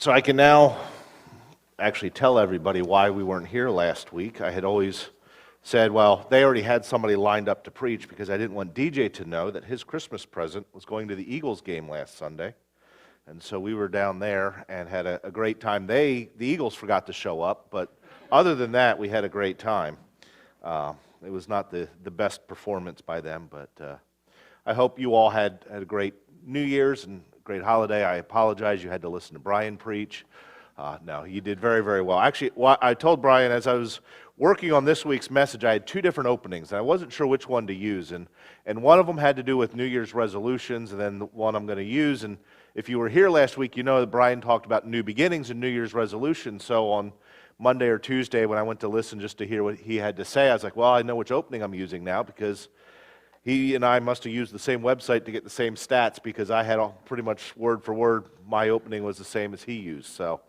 So I can now actually tell everybody why we weren't here last week. I had always said, well, they already had somebody lined up to preach because I didn't want DJ to know that his Christmas present was going to the Eagles game last Sunday. And so we were down there and had a great time. The Eagles forgot to show up, but other than that, we had a great time. It was not the best performance by them, but I hope you all had a great New Year's and great holiday. I apologize you had to listen to Brian preach. No, you did very, very well. Actually, I told Brian as I was working on this week's message, I had two different openings, and I wasn't sure which one to use. And one of them had to do with New Year's resolutions, and then the one I'm going to use. And if you were here last week, you know that Brian talked about new beginnings and New Year's resolutions. So on Monday or Tuesday when I went to listen just to hear what he had to say, I was like, well, I know which opening I'm using now because he and I must have used the same website to get the same stats because I had pretty much word for word, my opening was the same as he used. So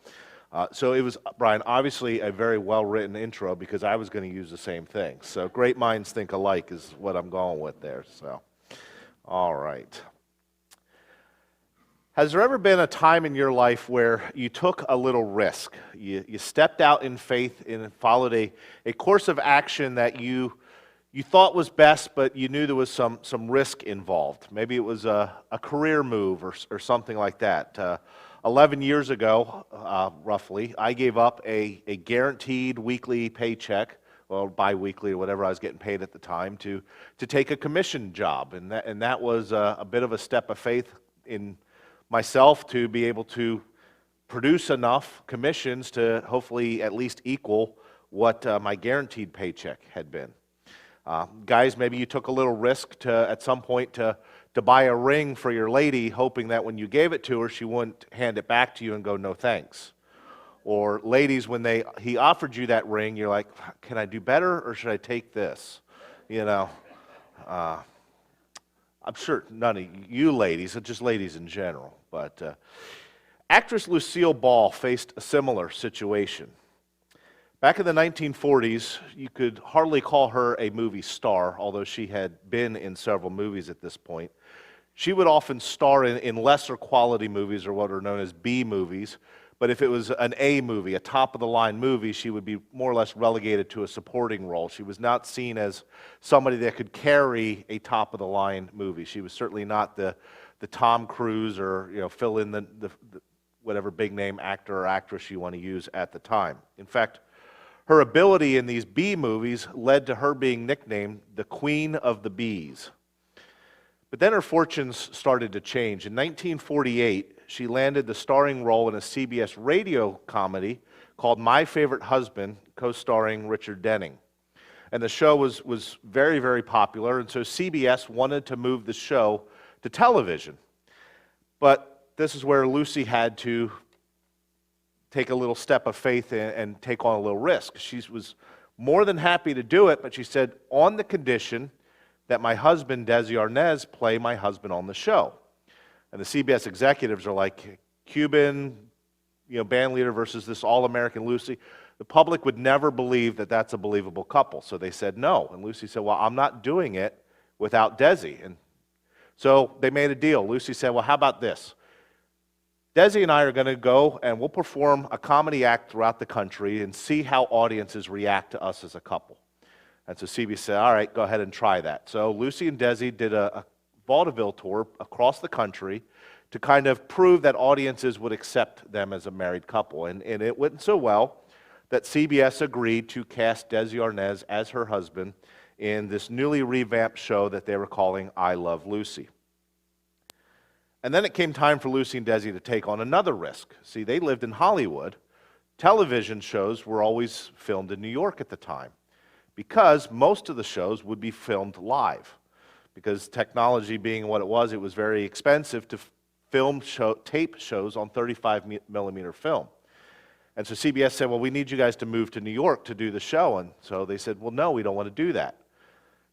it was, Brian, obviously a very well-written intro because I was going to use the same thing. So great minds think alike is what I'm going with there. So, all right. Has there ever been a time in your life where you took a little risk? You stepped out in faith and followed a course of action that you thought was best, but you knew there was some risk involved. Maybe it was a career move or something like that. 11 years ago, roughly, I gave up a guaranteed weekly paycheck, or biweekly or whatever I was getting paid at the time, to take a commission job. And that was a bit of a step of faith in myself to be able to produce enough commissions to hopefully at least equal what my guaranteed paycheck had been. Guys, maybe you took a little risk at some point to buy a ring for your lady, hoping that when you gave it to her, she wouldn't hand it back to you and go, no thanks. Or ladies, when he offered you that ring, you're like, can I do better or should I take this? You know, I'm sure none of you ladies, just ladies in general, but actress Lucille Ball faced a similar situation. Back in the 1940s, you could hardly call her a movie star, although she had been in several movies at this point. She would often star in lesser quality movies, or what are known as B movies, but if it was an A movie, a top-of-the-line movie, she would be more or less relegated to a supporting role. She was not seen as somebody that could carry a top-of-the-line movie. She was certainly not the Tom Cruise or fill in the whatever big-name actor or actress you want to use at the time. In fact, her ability in these B movies led to her being nicknamed the Queen of the Bs. But then her fortunes started to change. In 1948, she landed the starring role in a CBS radio comedy called My Favorite Husband, co-starring Richard Denning. And the show was very, very popular, and so CBS wanted to move the show to television. But this is where Lucy had to take a little step of faith and take on a little risk. She was more than happy to do it, but she said, on the condition that my husband, Desi Arnaz, play my husband on the show. And the CBS executives are like, Cuban, band leader versus this all-American Lucy. The public would never believe that that's a believable couple. So they said no. And Lucy said, well, I'm not doing it without Desi. And so they made a deal. Lucy said, well, how about this? Desi and I are going to go and we'll perform a comedy act throughout the country and see how audiences react to us as a couple. And so CBS said, all right, go ahead and try that. So Lucy and Desi did a vaudeville tour across the country to kind of prove that audiences would accept them as a married couple. And it went so well that CBS agreed to cast Desi Arnaz as her husband in this newly revamped show that they were calling I Love Lucy. And then it came time for Lucy and Desi to take on another risk. See, they lived in Hollywood. Television shows were always filmed in New York at the time because most of the shows would be filmed live. Because technology being what it was very expensive to film tape shows on 35mm film. And so CBS said, well, we need you guys to move to New York to do the show. And so they said, well, no, we don't want to do that.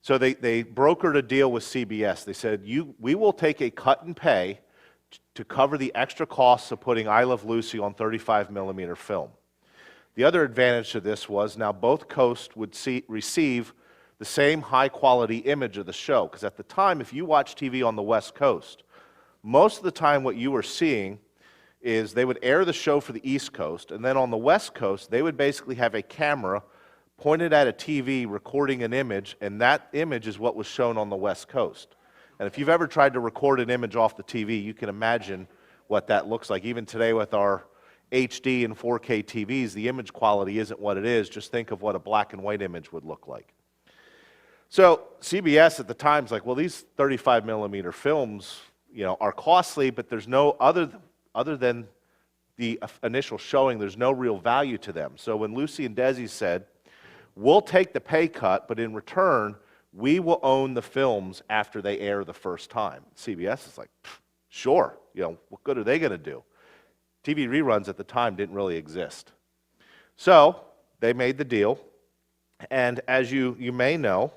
So they brokered a deal with CBS. They said, we will take a cut in pay to cover the extra costs of putting I Love Lucy on 35mm film. The other advantage to this was now both coasts would receive the same high-quality image of the show. Because at the time, if you watch TV on the West Coast, most of the time what you were seeing is they would air the show for the East Coast, and then on the West Coast, they would basically have a camera pointed at a TV recording an image, and that image is what was shown on the West Coast. And if you've ever tried to record an image off the TV, you can imagine what that looks like. Even today with our HD and 4K TVs, the image quality isn't what it is. Just think of what a black and white image would look like. So CBS at the time is like, well, these 35 millimeter films, are costly, but there's no other than the initial showing, there's no real value to them. So when Lucy and Desi said, we'll take the pay cut, but in return, we will own the films after they air the first time. CBS is like, sure, what good are they going to do? TV reruns at the time didn't really exist. So they made the deal, and as you may know,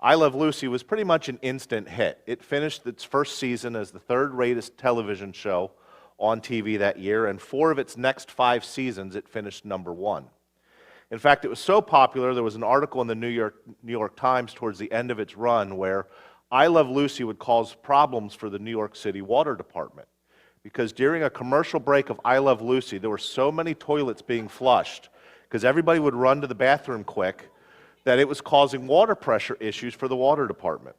I Love Lucy was pretty much an instant hit. It finished its first season as the third-rated television show on TV that year, and 4 of its next 5 seasons it finished number 1. In fact, it was so popular, there was an article in the New York Times towards the end of its run where I Love Lucy would cause problems for the New York City Water Department. Because during a commercial break of I Love Lucy, there were so many toilets being flushed, because everybody would run to the bathroom quick, that it was causing water pressure issues for the water department.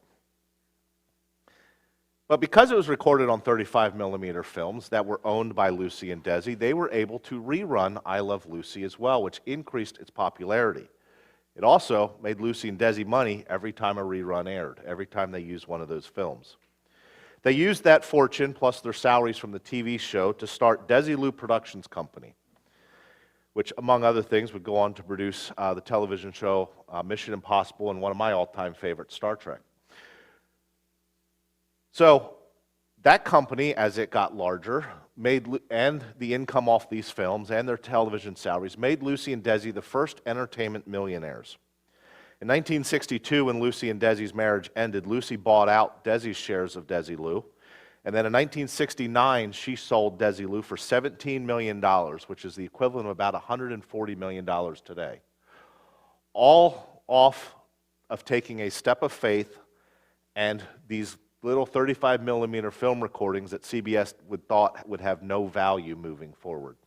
But because it was recorded on 35 millimeter films that were owned by Lucy and Desi, they were able to rerun I Love Lucy as well, which increased its popularity. It also made Lucy and Desi money every time a rerun aired, every time they used one of those films. They used that fortune, plus their salaries from the TV show, to start Desilu Productions Company, which, among other things, would go on to produce the television show Mission Impossible and one of my all-time favorites, Star Trek. So that company, as it got larger, and the income off these films and their television salaries, made Lucy and Desi the first entertainment millionaires. In 1962, when Lucy and Desi's marriage ended, Lucy bought out Desi's shares of Desilu. And then in 1969, she sold Desilu for $17 million, which is the equivalent of about $140 million today. All off of taking a step of faith and these little 35 millimeter film recordings that CBS thought would have no value moving forward.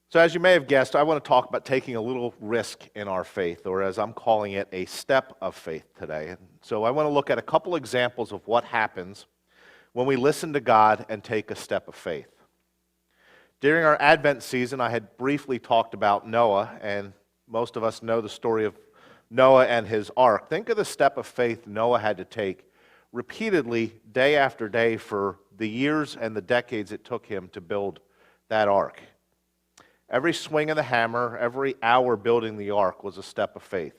So as you may have guessed, I want to talk about taking a little risk in our faith, or as I'm calling it, a step of faith today. So I want to look at a couple examples of what happens when we listen to God and take a step of faith. During our Advent season, I had briefly talked about Noah, and most of us know the story of Noah and his ark. Think of the step of faith Noah had to take repeatedly, day after day, for the years and the decades it took him to build that ark. Every swing of the hammer, every hour building the ark was a step of faith.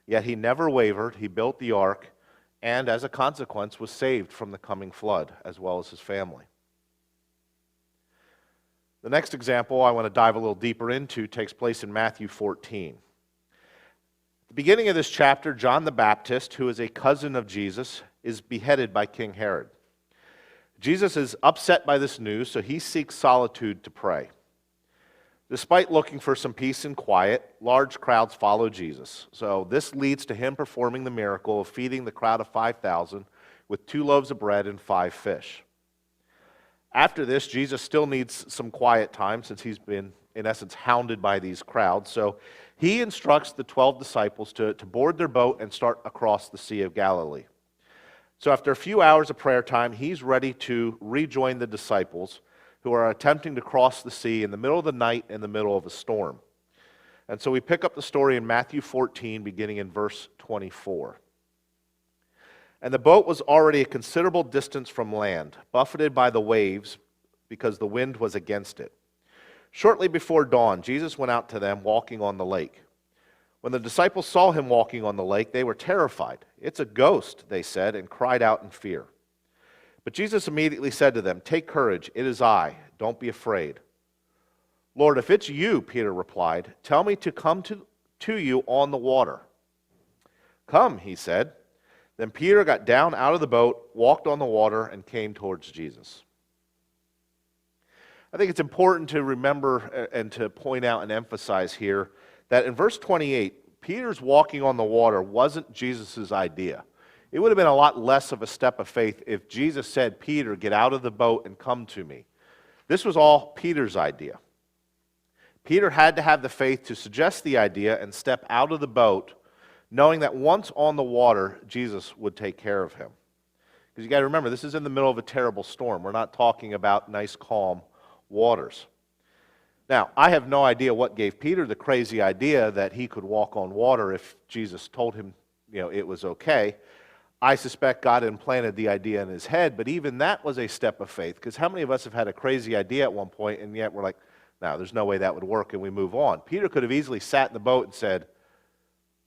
Yet he never wavered. He built the ark, and as a consequence was saved from the coming flood, as well as his family. The next example I want to dive a little deeper into takes place in Matthew 14. At the beginning of this chapter, John the Baptist, who is a cousin of Jesus, is beheaded by King Herod. Jesus is upset by this news, so he seeks solitude to pray. Despite looking for some peace and quiet, large crowds follow Jesus. So this leads to him performing the miracle of feeding the crowd of 5,000 with 2 loaves of bread and 5 fish. After this, Jesus still needs some quiet time since he's been, in essence, hounded by these crowds. So he instructs the 12 disciples to board their boat and start across the Sea of Galilee. So after a few hours of prayer time, he's ready to rejoin the disciples who are attempting to cross the sea in the middle of the night in the middle of a storm. And so we pick up the story in Matthew 14, beginning in verse 24. And the boat was already a considerable distance from land, buffeted by the waves because the wind was against it. Shortly before dawn, Jesus went out to them walking on the lake. When the disciples saw him walking on the lake, they were terrified. "It's a ghost," they said, and cried out in fear. But Jesus immediately said to them, "Take courage, it is I, don't be afraid." "Lord, if it's you," Peter replied, "tell me to come to you on the water." "Come," he said. Then Peter got down out of the boat, walked on the water, and came towards Jesus. I think it's important to remember and to point out and emphasize here that in verse 28, Peter's walking on the water wasn't Jesus' idea. It would have been a lot less of a step of faith if Jesus said, Peter, get out of the boat and come to me. This was all Peter's idea. Peter had to have the faith to suggest the idea and step out of the boat, knowing that once on the water, Jesus would take care of him. Because you got to remember, this is in the middle of a terrible storm. We're not talking about nice, calm waters. Now, I have no idea what gave Peter the crazy idea that he could walk on water if Jesus told him, it was okay. I suspect God implanted the idea in his head, but even that was a step of faith. Because how many of us have had a crazy idea at one point, and yet we're like, no, there's no way that would work, and we move on. Peter could have easily sat in the boat and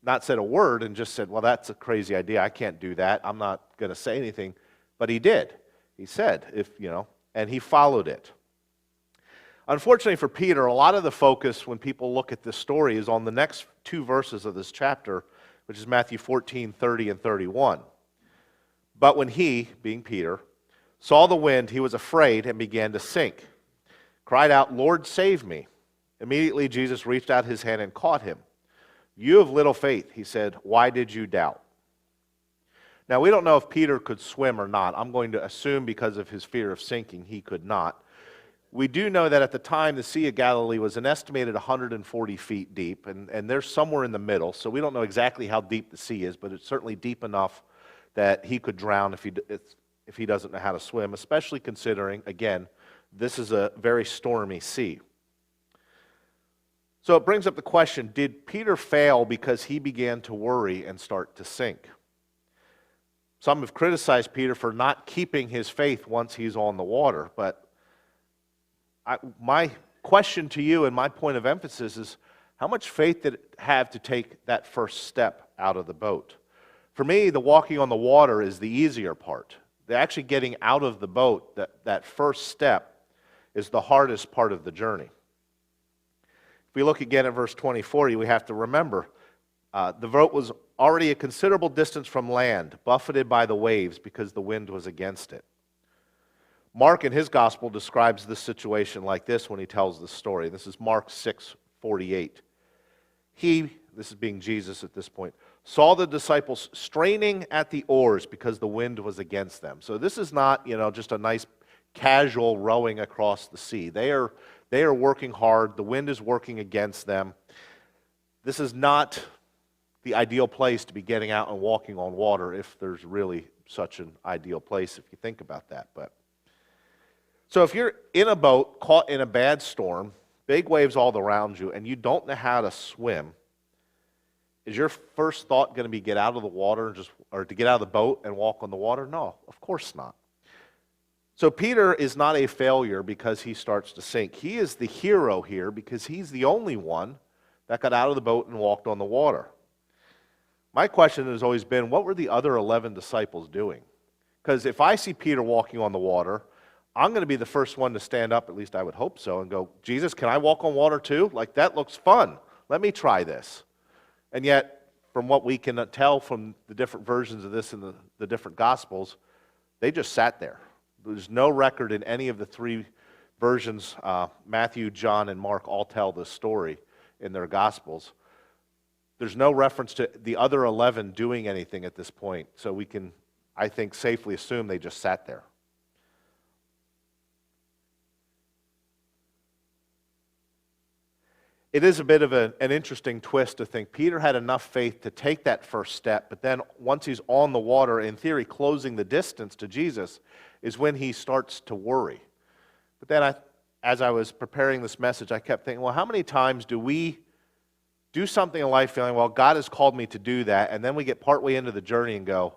not said a word, and just said, well, that's a crazy idea. I can't do that. I'm not going to say anything. But he did. He said, and he followed it. Unfortunately for Peter, a lot of the focus when people look at this story is on the next two verses of this chapter, which is Matthew 14, 30 and 31. But when he, being Peter, saw the wind, he was afraid and began to sink. Cried out, Lord, save me. Immediately Jesus reached out his hand and caught him. You have little faith, he said, why did you doubt? Now, we don't know if Peter could swim or not. I'm going to assume because of his fear of sinking, he could not. We do know that at the time, the Sea of Galilee was an estimated 140 feet deep, and they're somewhere in the middle, so we don't know exactly how deep the sea is, but it's certainly deep enough that he could drown if he doesn't know how to swim, especially considering, again, this is a very stormy sea. So it brings up the question, did Peter fail because he began to worry and start to sink? Some have criticized Peter for not keeping his faith once he's on the water, but my question to you and my point of emphasis is, how much faith did it have to take that first step out of the boat? For me, the walking on the water is the easier part. The actually getting out of the boat, that first step, is the hardest part of the journey. If we look again at verse 24, we have to remember the boat was already a considerable distance from land, buffeted by the waves because the wind was against it. Mark in his gospel describes this situation like this when he tells the story. This is Mark 6:48. He, this is being Jesus at this point, saw the disciples straining at the oars because the wind was against them. So this is not, just a nice casual rowing across the sea. They are working hard. The wind is working against them. This is not the ideal place to be getting out and walking on water, if there's really such an ideal place, if you think about that. So if you're in a boat caught in a bad storm, big waves all around you, and you don't know how to swim, is your first thought going to be get out of the water or to get out of the boat and walk on the water? No, of course not. So Peter is not a failure because he starts to sink. He is the hero here because he's the only one that got out of the boat and walked on the water. My question has always been, what were the other 11 disciples doing? Because if I see Peter walking on the water, I'm going to be the first one to stand up, at least I would hope so, and go, Jesus, can I walk on water too? Like, that looks fun. Let me try this. And yet, from what we can tell from the different versions of this in the different Gospels, they just sat there. There's no record in any of the three versions. Matthew, John, and Mark all tell this story in their Gospels. There's no reference to the other 11 doing anything at this point, so we can, I think, safely assume they just sat there. It is a bit of an interesting twist to think Peter had enough faith to take that first step, but then once he's on the water, in theory, closing the distance to Jesus, is when he starts to worry. But then as I was preparing this message, I kept thinking, well, how many times do we do something in life feeling, well, God has called me to do that, and then we get partway into the journey and go,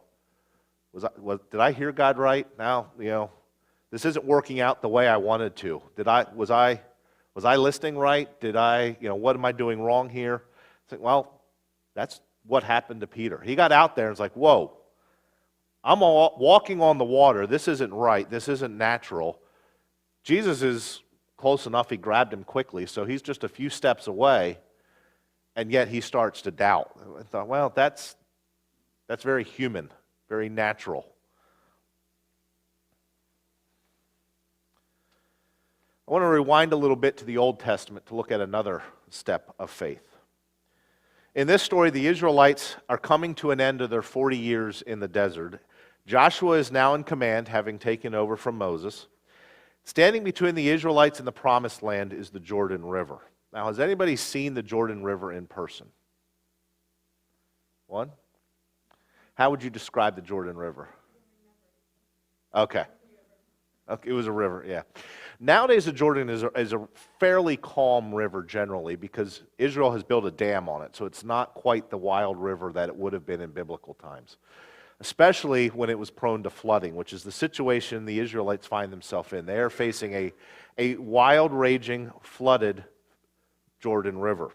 did I hear God right? Now, this isn't working out the way I wanted to. Was I listening right? What am I doing wrong here? It's like, well, that's what happened to Peter. He got out there and was like, whoa, I'm walking on the water. This isn't right. This isn't natural. Jesus is close enough. He grabbed him quickly, so he's just a few steps away, and yet he starts to doubt. I thought, well, that's very human, very natural. I want to rewind a little bit to the Old Testament to look at another step of faith. In this story, the Israelites are coming to an end of their 40 years in the desert. Joshua is now in command, having taken over from Moses. Standing between the Israelites and the Promised Land is the Jordan River. Now, has anybody seen the Jordan River in person? One? How would you describe the Jordan River? Okay. Okay, it was a river, yeah. Nowadays, the Jordan is a fairly calm river generally because Israel has built a dam on it, so it's not quite the wild river that it would have been in biblical times, especially when it was prone to flooding, which is the situation the Israelites find themselves in. They are facing a wild, raging, flooded Jordan River.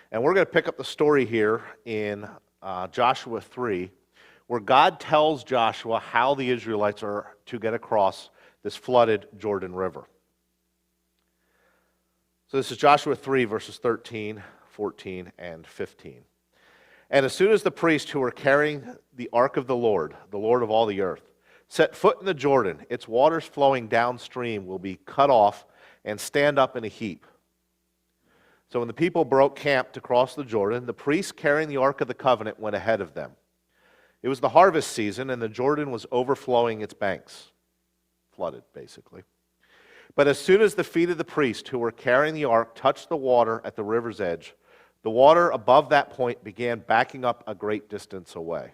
And we're going to pick up the story here in Joshua 3, where God tells Joshua how the Israelites are to get across this flooded Jordan River. So this is Joshua 3, verses 13, 14, and 15. And as soon as the priests who were carrying the ark of the Lord of all the earth, set foot in the Jordan, its waters flowing downstream will be cut off and stand up in a heap. So when the people broke camp to cross the Jordan, the priests carrying the ark of the covenant went ahead of them. It was the harvest season, and the Jordan was overflowing its banks. Flooded, basically. But as soon as the feet of the priests who were carrying the ark touched the water at the river's edge, the water above that point began backing up a great distance away.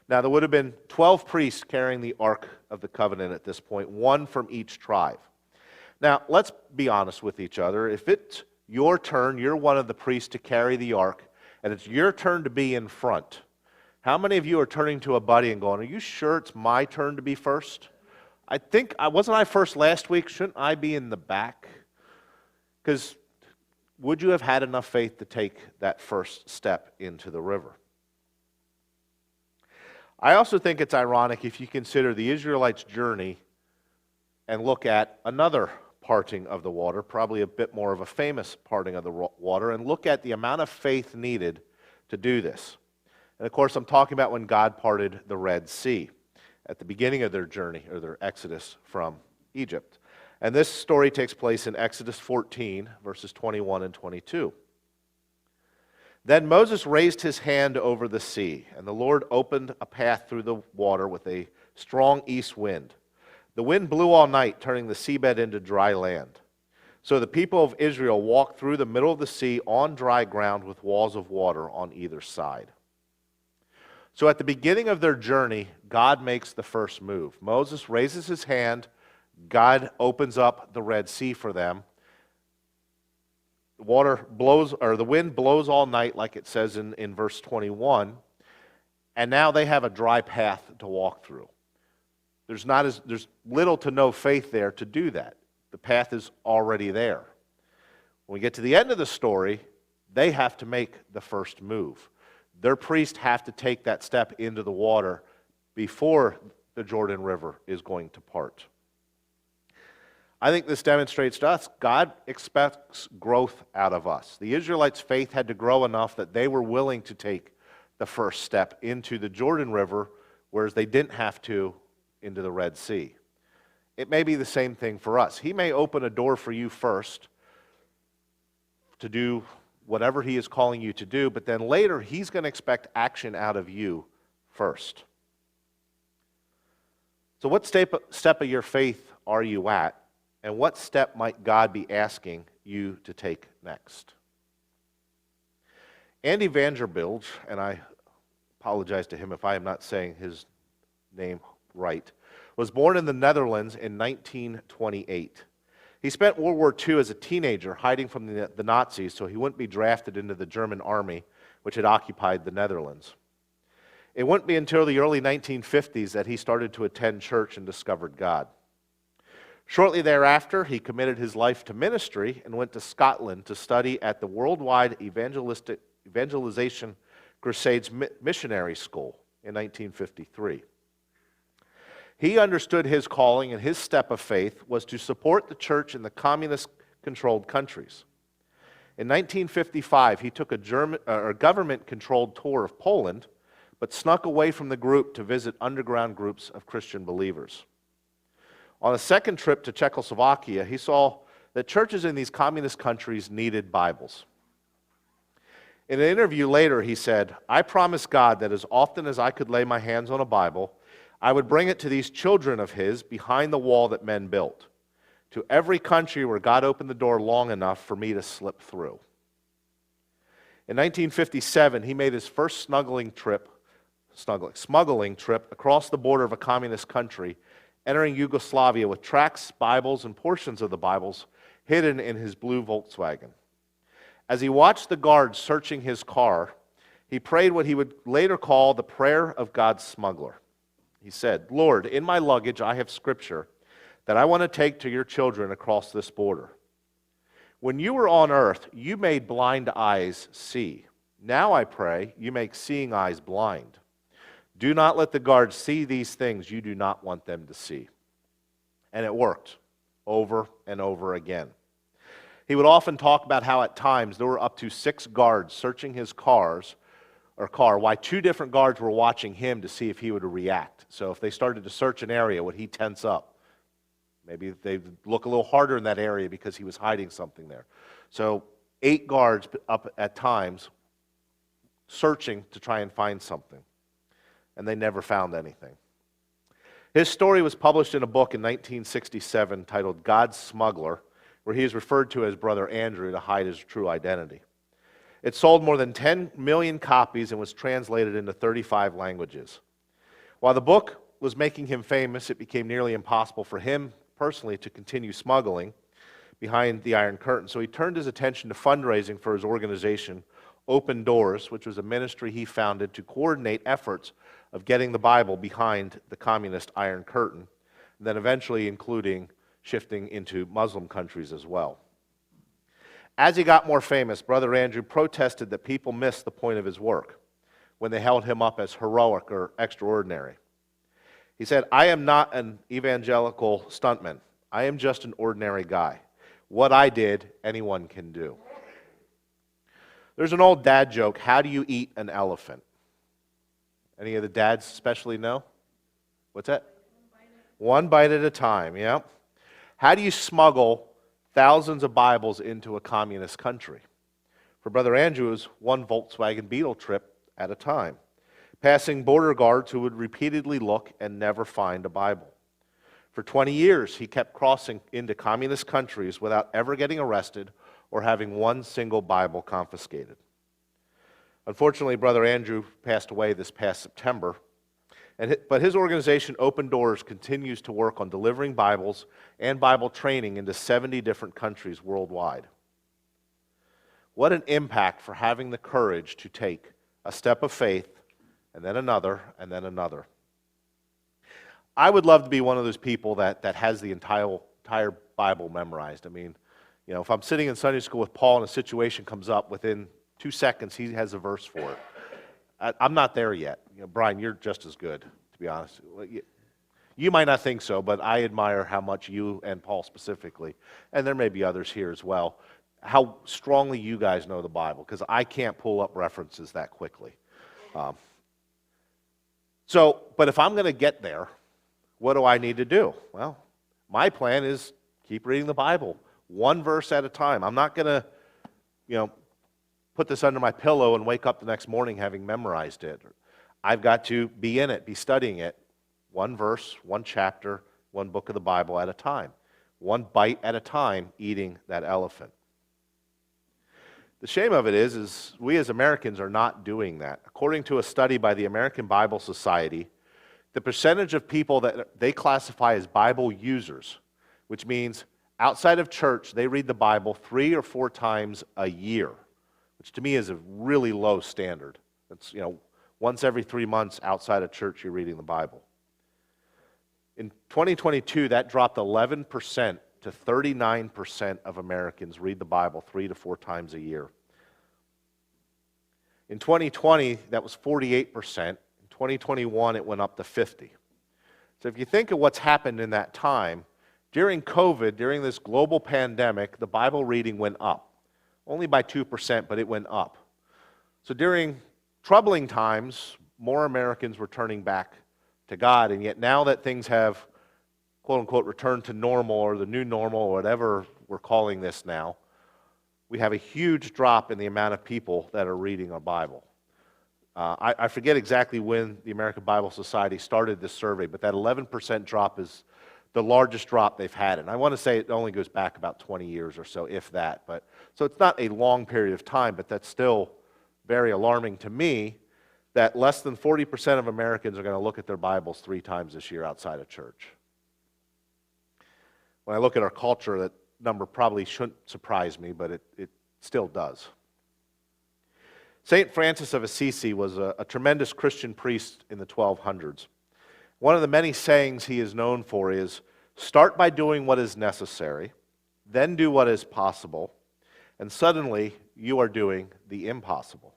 Now, there would have been 12 priests carrying the ark of the covenant at this point, one from each tribe. Now, let's be honest with each other. If it's your turn, you're one of the priests to carry the ark, and it's your turn to be in front, how many of you are turning to a buddy and going, are you sure it's my turn to be first? Wasn't I first last week? Shouldn't I be in the back? Because would you have had enough faith to take that first step into the river? I also think it's ironic if you consider the Israelites' journey and look at another parting of the water, probably a bit more of a famous parting of the water, and look at the amount of faith needed to do this. And of course, I'm talking about when God parted the Red Sea at the beginning of their journey, or their exodus from Egypt. And this story takes place in Exodus 14, verses 21 and 22. Then Moses raised his hand over the sea, and the Lord opened a path through the water with a strong east wind. The wind blew all night, turning the seabed into dry land. So the people of Israel walked through the middle of the sea on dry ground with walls of water on either side. So at the beginning of their journey, God makes the first move. Moses raises his hand. God opens up the Red Sea for them. The wind blows all night, like it says in verse 21. And now they have a dry path to walk through. There's little to no faith there to do that. The path is already there. When we get to the end of the story, they have to make the first move. Their priests have to take that step into the water before the Jordan River is going to part. I think this demonstrates to us God expects growth out of us. The Israelites' faith had to grow enough that they were willing to take the first step into the Jordan River, whereas they didn't have to into the Red Sea. It may be the same thing for us. He may open a door for you first to do whatever he is calling you to do, but then later he's going to expect action out of you first. So what step of your faith are you at, and what step might God be asking you to take next? Andy Vanderbilt, and I apologize to him if I am not saying his name right, was born in the Netherlands in 1928. He spent World War II as a teenager hiding from the Nazis so he wouldn't be drafted into the German army, which had occupied the Netherlands. It wouldn't be until the early 1950s that he started to attend church and discovered God. Shortly thereafter, he committed his life to ministry and went to Scotland to study at the Worldwide Evangelization Crusades Missionary School in 1953. He understood his calling, and his step of faith was to support the church in the communist-controlled countries. In 1955, he took a government-controlled tour of Poland, but snuck away from the group to visit underground groups of Christian believers. On a second trip to Czechoslovakia, he saw that churches in these communist countries needed Bibles. In an interview later, he said, "I promised God that as often as I could lay my hands on a Bible, I would bring it to these children of his behind the wall that men built, to every country where God opened the door long enough for me to slip through." In 1957, he made his first smuggling trip across the border of a communist country, entering Yugoslavia with tracts, Bibles, and portions of the Bibles hidden in his blue Volkswagen. As he watched the guards searching his car, he prayed what he would later call the prayer of God's smuggler. He said, "Lord, in my luggage I have scripture that I want to take to your children across this border. When you were on earth, you made blind eyes see. Now I pray you make seeing eyes blind. Do not let the guards see these things you do not want them to see." And it worked over and over again. He would often talk about how at times there were up to 6 guards searching his car, while 2 different guards were watching him to see if he would react. So if they started to search an area, would he tense up? Maybe they'd look a little harder in that area because he was hiding something there. So 8 guards up at times searching to try and find something. And they never found anything. His story was published in a book in 1967 titled God's Smuggler, where he is referred to as Brother Andrew to hide his true identity. It sold more than 10 million copies and was translated into 35 languages. While the book was making him famous, it became nearly impossible for him personally to continue smuggling behind the Iron Curtain. So he turned his attention to fundraising for his organization, Open Doors, which was a ministry he founded to coordinate efforts of getting the Bible behind the communist Iron Curtain, and then eventually including shifting into Muslim countries as well. As he got more famous, Brother Andrew protested that people missed the point of his work when they held him up as heroic or extraordinary. He said, "I am not an evangelical stuntman. I am just an ordinary guy. What I did, anyone can do." There's an old dad joke, how do you eat an elephant? Any of the dads especially know? What's that? One bite at a time, yeah. How do you smuggle thousands of Bibles into a communist country? For Brother Andrew, it was one Volkswagen Beetle trip at a time, passing border guards who would repeatedly look and never find a Bible. For 20 years, he kept crossing into communist countries without ever getting arrested or having one single Bible confiscated. Unfortunately, Brother Andrew passed away this past September, but his organization, Open Doors, continues to work on delivering Bibles and Bible training into 70 different countries worldwide. What an impact for having the courage to take a step of faith, and then another, and then another. I would love to be one of those people that has the entire Bible memorized. I mean, you know, if I'm sitting in Sunday school with Paul and a situation comes up, within 2 seconds he has a verse for it. I'm not there yet. You know, Brian, you're just as good, to be honest. You might not think so, but I admire how much you and Paul specifically, and there may be others here as well, how strongly you guys know the Bible, because I can't pull up references that quickly. But if I'm going to get there, what do I need to do? Well, my plan is keep reading the Bible, one verse at a time. I'm not going to, put this under my pillow and wake up the next morning having memorized it. I've got to be in it, be studying it, one verse, one chapter, one book of the Bible at a time, one bite at a time, eating that elephant. The shame of it is we as Americans are not doing that. According to a study by the American Bible Society, the percentage of people that they classify as Bible users, which means outside of church, they read the Bible 3 or 4 times a year, which to me is a really low standard. It's, once every 3 months outside of church, you're reading the Bible. In 2022, that dropped 11% to 39% of Americans read the Bible 3 to 4 times a year. In 2020, that was 48%. In 2021, it went up to 50%. So if you think of what's happened in that time, during COVID, during this global pandemic, the Bible reading went up. Only by 2%, but it went up. So during troubling times, more Americans were turning back to God, and yet now that things have, quote-unquote, returned to normal or the new normal or whatever we're calling this now, we have a huge drop in the amount of people that are reading our Bible. I forget exactly when the American Bible Society started this survey, but that 11% drop is the largest drop they've had. And I want to say it only goes back about 20 years or so, if that. So it's not a long period of time, but that's still very alarming to me that less than 40% of Americans are going to look at their Bibles 3 times this year outside of church. When I look at our culture, that number probably shouldn't surprise me, but it still does. St. Francis of Assisi was a tremendous Christian priest in the 1200s. One of the many sayings he is known for is, start by doing what is necessary, then do what is possible, and suddenly you are doing the impossible.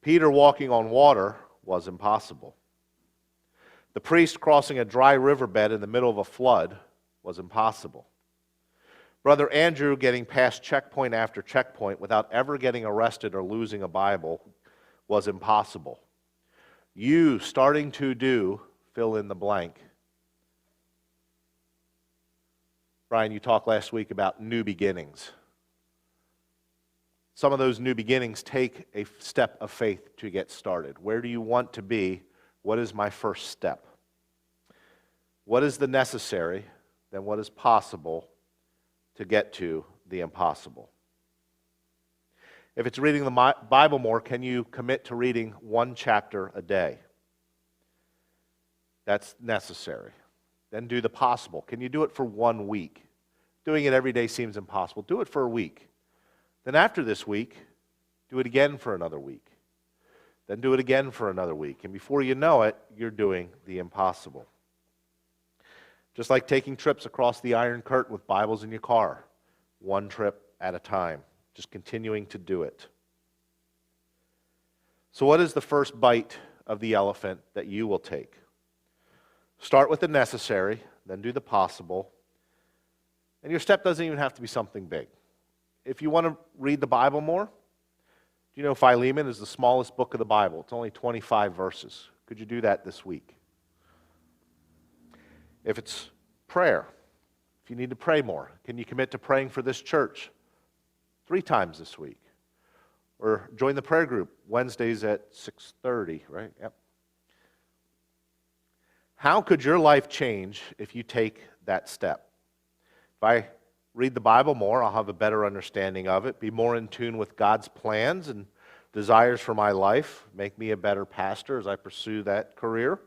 Peter walking on water was impossible. The priest crossing a dry riverbed in the middle of a flood was impossible. Brother Andrew getting past checkpoint after checkpoint without ever getting arrested or losing a Bible was impossible. You starting to do, fill in the blank. Brian, you talked last week about new beginnings. Some of those new beginnings take a step of faith to get started. Where do you want to be? What is my first step? What is the necessary? Then what is possible to get to the impossible? If it's reading the Bible more, can you commit to reading 1 chapter a day? That's necessary. Then do the possible. Can you do it for 1 week? Doing it every day seems impossible. Do it for a week. Then after this week, do it again for another week. Then do it again for another week. And before you know it, you're doing the impossible. Just like taking trips across the Iron Curtain with Bibles in your car, 1 trip at a time, just continuing to do it. So what is the first bite of the elephant that you will take? Start with the necessary, then do the possible, and your step doesn't even have to be something big. If you want to read the Bible more, do you know Philemon is the smallest book of the Bible? It's only 25 verses. Could you do that this week? If it's prayer, if you need to pray more, can you commit to praying for this church 3 times this week? Or join the prayer group Wednesdays at 6:30, right? Yep. How could your life change if you take that step? If I read the Bible more, I'll have a better understanding of it, be more in tune with God's plans and desires for my life, make me a better pastor as I pursue that career.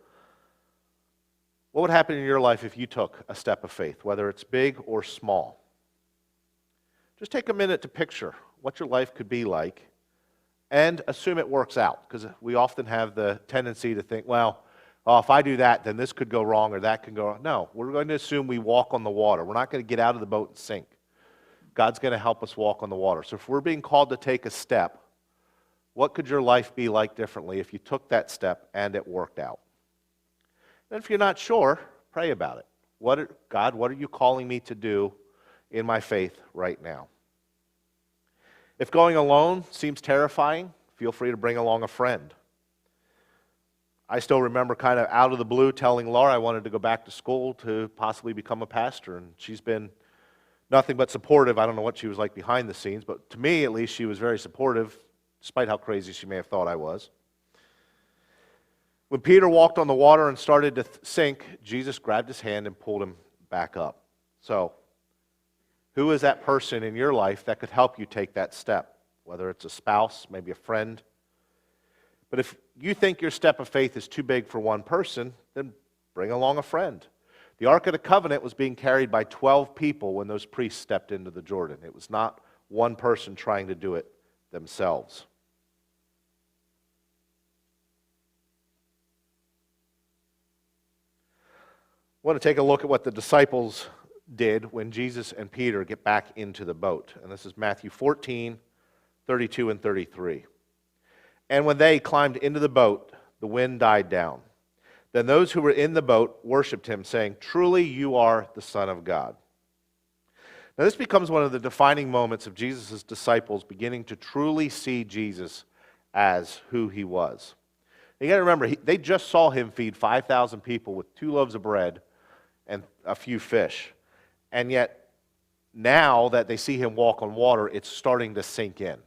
What would happen in your life if you took a step of faith, whether it's big or small? Just take a minute to picture what your life could be like and assume it works out, because we often have the tendency to think, well, if I do that, then this could go wrong or that could go wrong. No, we're going to assume we walk on the water. We're not going to get out of the boat and sink. God's going to help us walk on the water. So if we're being called to take a step, what could your life be like differently if you took that step and it worked out? And if you're not sure, pray about it. God, what are you calling me to do in my faith right now? If going alone seems terrifying, feel free to bring along a friend. I still remember kind of out of the blue telling Laura I wanted to go back to school to possibly become a pastor, and she's been nothing but supportive. I don't know what she was like behind the scenes, but to me at least she was very supportive, despite how crazy she may have thought I was. When Peter walked on the water and started to sink, Jesus grabbed his hand and pulled him back up. So, who is that person in your life that could help you take that step? Whether it's a spouse, maybe a friend. But if you think your step of faith is too big for one person, then bring along a friend. The Ark of the Covenant was being carried by 12 people when those priests stepped into the Jordan. It was not one person trying to do it themselves. I want to take a look at what the disciples did when Jesus and Peter get back into the boat. And this is Matthew 14, 32 and 33. And when they climbed into the boat, the wind died down. Then those who were in the boat worshipped him, saying, "Truly you are the Son of God." Now this becomes one of the defining moments of Jesus' disciples beginning to truly see Jesus as who he was. You got to remember, they just saw him feed 5,000 people with 2 loaves of bread and a few fish. And yet, now that they see him walk on water, it's starting to sink in.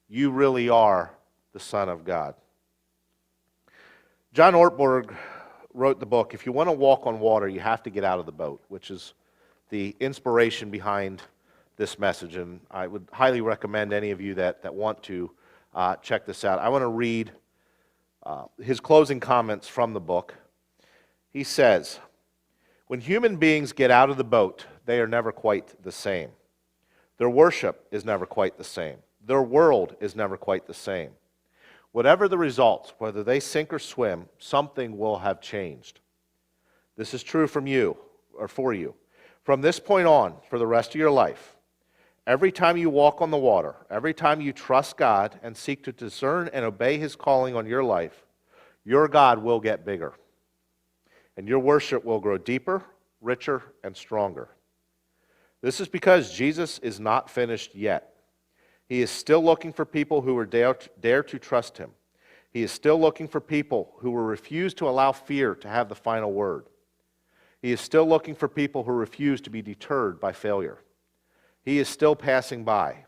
You really are the Son of God. John Ortberg wrote the book, If You Want to Walk on Water, You Have to Get Out of the Boat, which is the inspiration behind this message. And I would highly recommend any of you that want to check this out. I want to read his closing comments from the book. He says, when human beings get out of the boat, they are never quite the same. Their worship is never quite the same. Their world is never quite the same. Whatever the results, whether they sink or swim, something will have changed. This is true from you, or for you. From this point on, for the rest of your life, every time you walk on the water, every time you trust God and seek to discern and obey His calling on your life, your God will get bigger. And your worship will grow deeper, richer, and stronger. This is because Jesus is not finished yet. He is still looking for people who will dare to trust Him. He is still looking for people who will refuse to allow fear to have the final word. He is still looking for people who refuse to be deterred by failure. He is still passing by.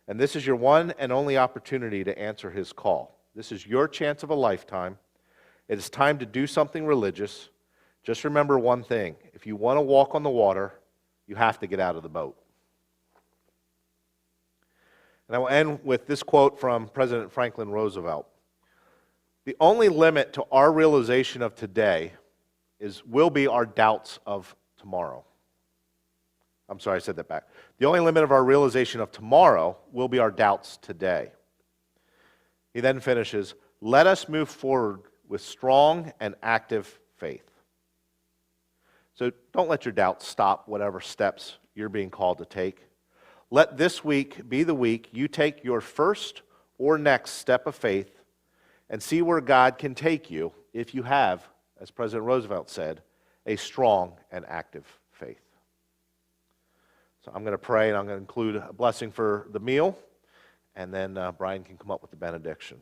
And this is your one and only opportunity to answer His call. This is your chance of a lifetime. It is time to do something religious. Just remember one thing. If you want to walk on the water, you have to get out of the boat. And I will end with this quote from President Franklin Roosevelt. The only limit to our realization of today will be our doubts of tomorrow. I'm sorry, I said that back. The only limit of our realization of tomorrow will be our doubts today. He then finishes, let us move forward with strong and active faith. So don't let your doubts stop whatever steps you're being called to take. Let this week be the week you take your first or next step of faith and see where God can take you if you have, as President Roosevelt said, a strong and active faith. So I'm going to pray, and I'm going to include a blessing for the meal, and then Brian can come up with the benediction.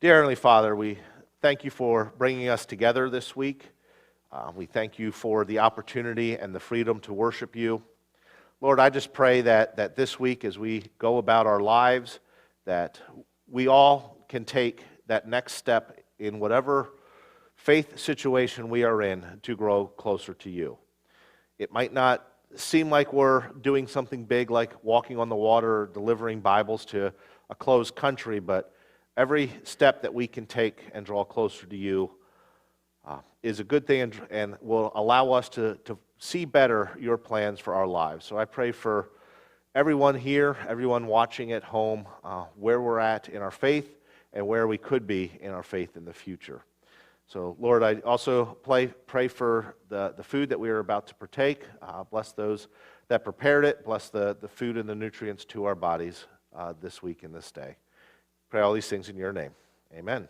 Dear Heavenly Father, we thank you for bringing us together this week. We thank you for the opportunity and the freedom to worship you. Lord, I just pray that this week as we go about our lives, that we all can take that next step in whatever faith situation we are in to grow closer to you. It might not seem like we're doing something big like walking on the water or delivering Bibles to a closed country, but every step that we can take and draw closer to you is a good thing and will allow us to see better your plans for our lives. So I pray for everyone here, everyone watching at home, where we're at in our faith and where we could be in our faith in the future. So Lord, I also pray for the food that we are about to partake. Bless those that prepared it. Bless the food and the nutrients to our bodies this week and this day. Pray all these things in your name. Amen.